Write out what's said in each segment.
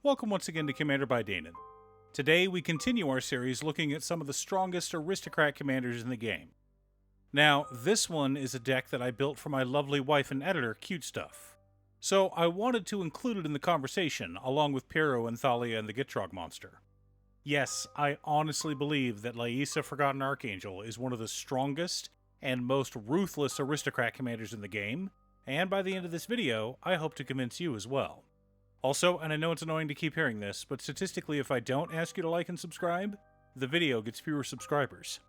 Welcome once again to Commander by Danon. Today we continue our series looking at some of the strongest aristocrat commanders in the game. Now, this one is a deck that I built for my lovely wife and editor, cutestuff. So I wanted to include it in the conversation, along with Pyro and Thalia and the Gitrog monster. Yes, I honestly believe that Liesa Forgotten Archangel is one of the strongest and most ruthless aristocrat commanders in the game, and by the end of this video, I hope to convince you as well. Also, and I know it's annoying to keep hearing this, but statistically if I don't ask you to like and subscribe, the video gets fewer subscribers.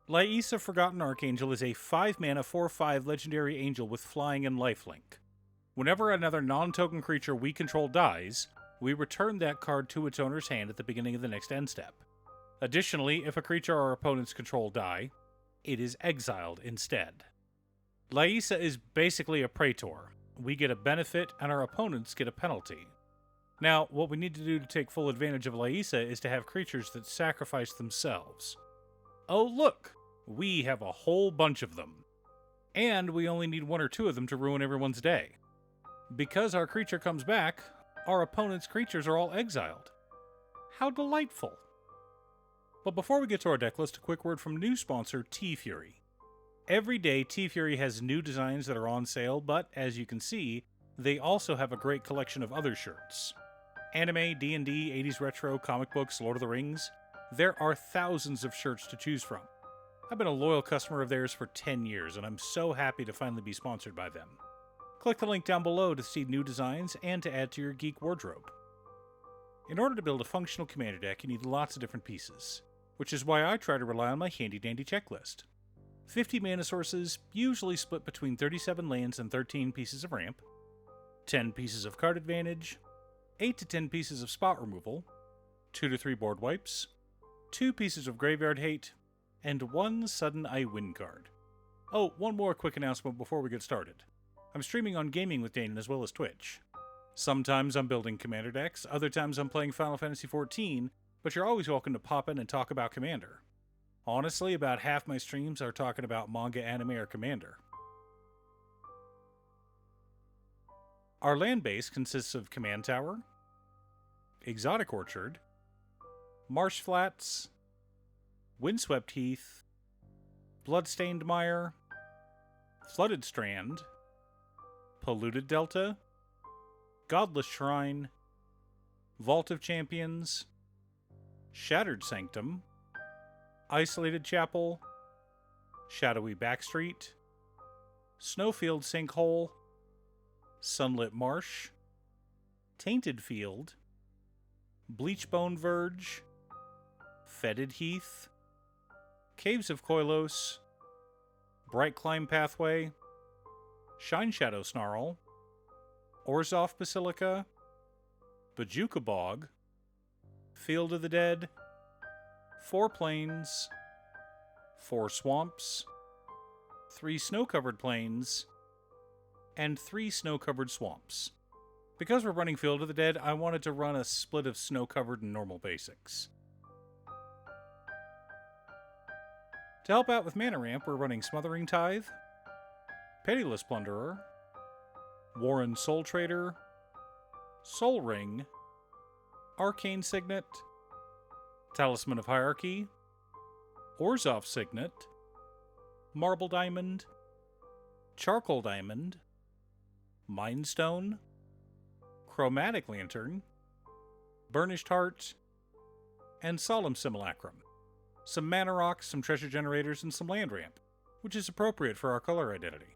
Liesa Forgotten Archangel is a 5-mana 4/5 legendary angel with flying and lifelink. Whenever another non-token creature we control dies, we return that card to its owner's hand at the beginning of the next end step. Additionally, if a creature our opponents control die, it is exiled instead. Liesa is basically a praetor. We get a benefit, and our opponents get a penalty. Now, what we need to do to take full advantage of Liesa is to have creatures that sacrifice themselves. Oh look! We have a whole bunch of them. And we only need 1 or 2 of them to ruin everyone's day. Because our creature comes back, our opponent's creatures are all exiled. How delightful! But before we get to our deck list, a quick word from new sponsor, T-Fury. Every day, T-Fury has new designs that are on sale, but as you can see, they also have a great collection of other shirts. Anime, D&D, 80s retro, comic books, Lord of the Rings. There are thousands of shirts to choose from. I've been a loyal customer of theirs for 10 years, and I'm so happy to finally be sponsored by them. Click the link down below to see new designs and to add to your geek wardrobe. In order to build a functional commander deck, you need lots of different pieces, which is why I try to rely on my handy-dandy checklist. 50 mana sources, usually split between 37 lands and 13 pieces of ramp, 10 pieces of card advantage, 8 to 10 pieces of spot removal, 2 to 3 board wipes, 2 pieces of graveyard hate, and 1 sudden I win card. Oh, one more quick announcement before we get started. I'm streaming on Gaming with Danon as well as Twitch. Sometimes I'm building commander decks, other times I'm playing Final Fantasy XIV, but you're always welcome to pop in and talk about Commander. Honestly, about half my streams are talking about manga, anime, or Commander. Our land base consists of Command Tower, Exotic Orchard, Marsh Flats, Windswept Heath, Bloodstained Mire, Flooded Strand, Polluted Delta, Godless Shrine, Vault of Champions, Shattered Sanctum, Isolated Chapel, Shadowy Backstreet, Snowfield Sinkhole, Sunlit Marsh, Tainted Field, Bleachbone Verge, Fetid Heath, Caves of Koilos, Bright Climb Pathway, Shine Shadow Snarl, Orzhov Basilica, Bajuka Bog, Field of the Dead, 4 plains, 4 swamps, 3 snow-covered plains, and 3 snow-covered swamps. Because we're running Field of the Dead, I wanted to run a split of snow-covered and normal basics. To help out with mana ramp, we're running Smothering Tithe, Pitiless Plunderer, Warren Soul Trader, Soul Ring, Arcane Signet, Talisman of Hierarchy, Orzhov Signet, Marble Diamond, Charcoal Diamond, Mindstone, Chromatic Lantern, Burnished Heart, and Solemn Simulacrum. Some mana rocks, some treasure generators, and some land ramp, which is appropriate for our color identity.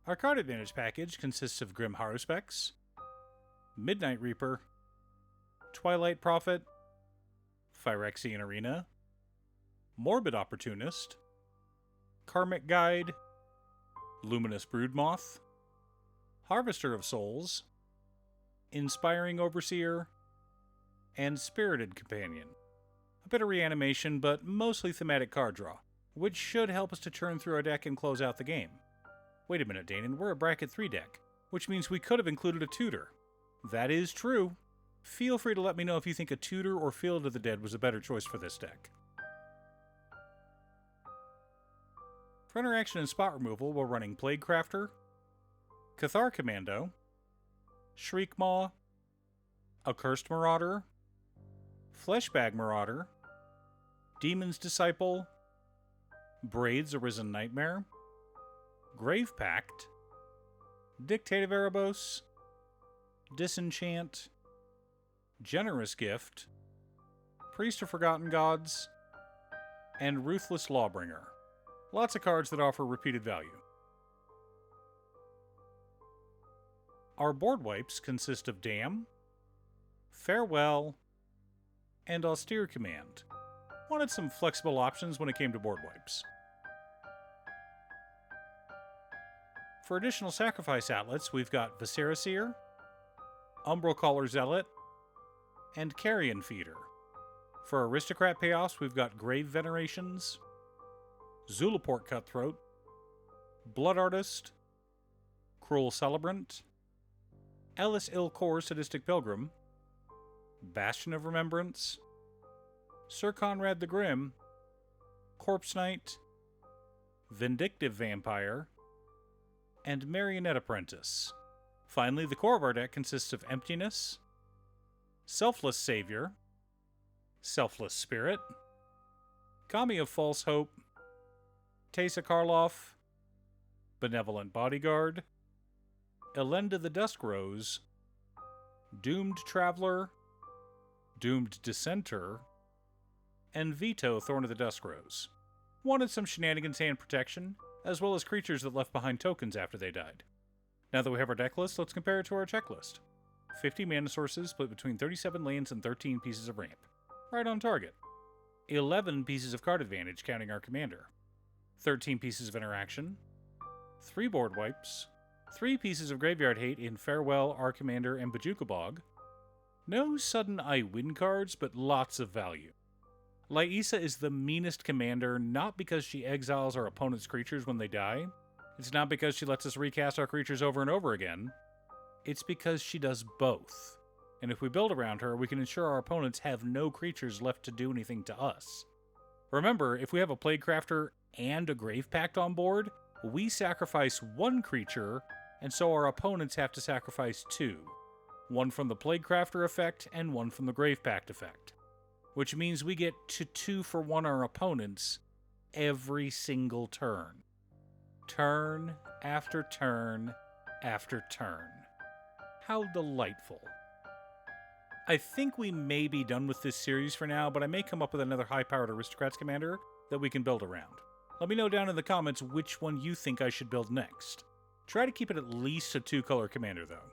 Our card advantage package consists of Grim Haruspex, Midnight Reaper, Twilight Prophet, Phyrexian Arena, Morbid Opportunist, Karmic Guide, Luminous Broodmoth, Harvester of Souls, Inspiring Overseer, and Spirited Companion. A bit of reanimation, but mostly thematic card draw, which should help us to churn through our deck and close out the game. Wait a minute, Danon, we're a Bracket 3 deck, which means we could have included a tutor. That is true. Feel free to let me know if you think a tutor or Field of the Dead was a better choice for this deck. For interaction and spot removal, we're running Plague Crafter, Cathar Commando, Shriekmaw, Accursed Marauder, Fleshbag Marauder, Demon's Disciple, Braid's Arisen Nightmare, Grave Pact, Dictate of Erebos, Disenchant, Generous Gift, Priest of Forgotten Gods, and Ruthless Lawbringer. Lots of cards that offer repeated value. Our board wipes consist of Damn, Farewell, and Austere Command. Wanted some flexible options when it came to board wipes. For additional sacrifice outlets, we've got Viscera Seer, Umbral Caller Zealot, and Carrion Feeder. For Aristocrat payoffs, we've got Grave Venerations, Zulaport Cutthroat, Blood Artist, Cruel Celebrant, Ellis Ilkor Sadistic Pilgrim, Bastion of Remembrance, Sir Conrad the Grim, Corpse Knight, Vindictive Vampire, and Marionette Apprentice. Finally, the core of our deck consists of Emptiness, Selfless Savior, Selfless Spirit, Kami of False Hope, Teysa Karloff, Benevolent Bodyguard, Elenda the Dusk Rose, Doomed Traveler, Doomed Dissenter, and Vito Thorn of the Dusk Rose. Wanted some shenanigans and protection, as well as creatures that left behind tokens after they died. Now that we have our deck list, let's compare it to our checklist. 50 mana sources split between 37 lands and 13 pieces of ramp. Right on target. 11 pieces of card advantage counting our commander. 13 pieces of interaction. 3 board wipes. 3 pieces of graveyard hate in Farewell, Our Commander, and Bajuka Bog. No sudden I win cards, but lots of value. Liesa is the meanest commander, not because she exiles our opponent's creatures when they die. It's not because she lets us recast our creatures over and over again. It's because she does both. And if we build around her, we can ensure our opponents have no creatures left to do anything to us. Remember, if we have a Plaguecrafter and a Grave Pact on board, we sacrifice 1 creature, and so our opponents have to sacrifice 2. 1 from the Plaguecrafter effect, and 1 from the Grave Pact effect. Which means we get to 2 for 1 our opponents every single turn. Turn after turn after turn. How delightful. I think we may be done with this series for now, but I may come up with another high-powered Aristocrats commander that we can build around. Let me know down in the comments which one you think I should build next. Try to keep it at least a 2-color commander, though.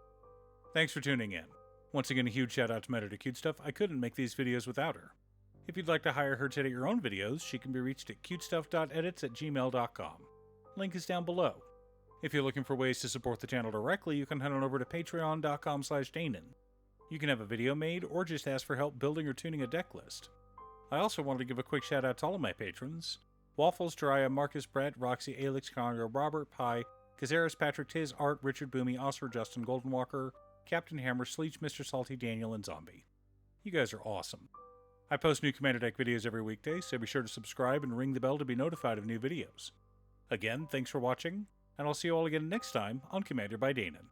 Thanks for tuning in. Once again, a huge shout out to my editor cutestuff. I couldn't make these videos without her. If you'd like to hire her to edit your own videos, she can be reached at cutestuff.edits@gmail.com. Link is down below. If you're looking for ways to support the channel directly, you can head on over to patreon.com/Danon. You can have a video made, or just ask for help building or tuning a deck list. I also wanted to give a quick shout out to all of my patrons: Waffles, Jiraiya, Marcus, Brett, Roxy, Alex, Congo, Robert, Pi, Kazaris, Patrick, Tiz, Art, Richard, Boomy, Oscar, Justin, Goldenwalker, Captain Hammer, Sleech, Mr. Salty, Daniel, and Zombie. You guys are awesome. I post new Commander Deck videos every weekday, so be sure to subscribe and ring the bell to be notified of new videos. Again, thanks for watching, and I'll see you all again next time on Commander by Danon.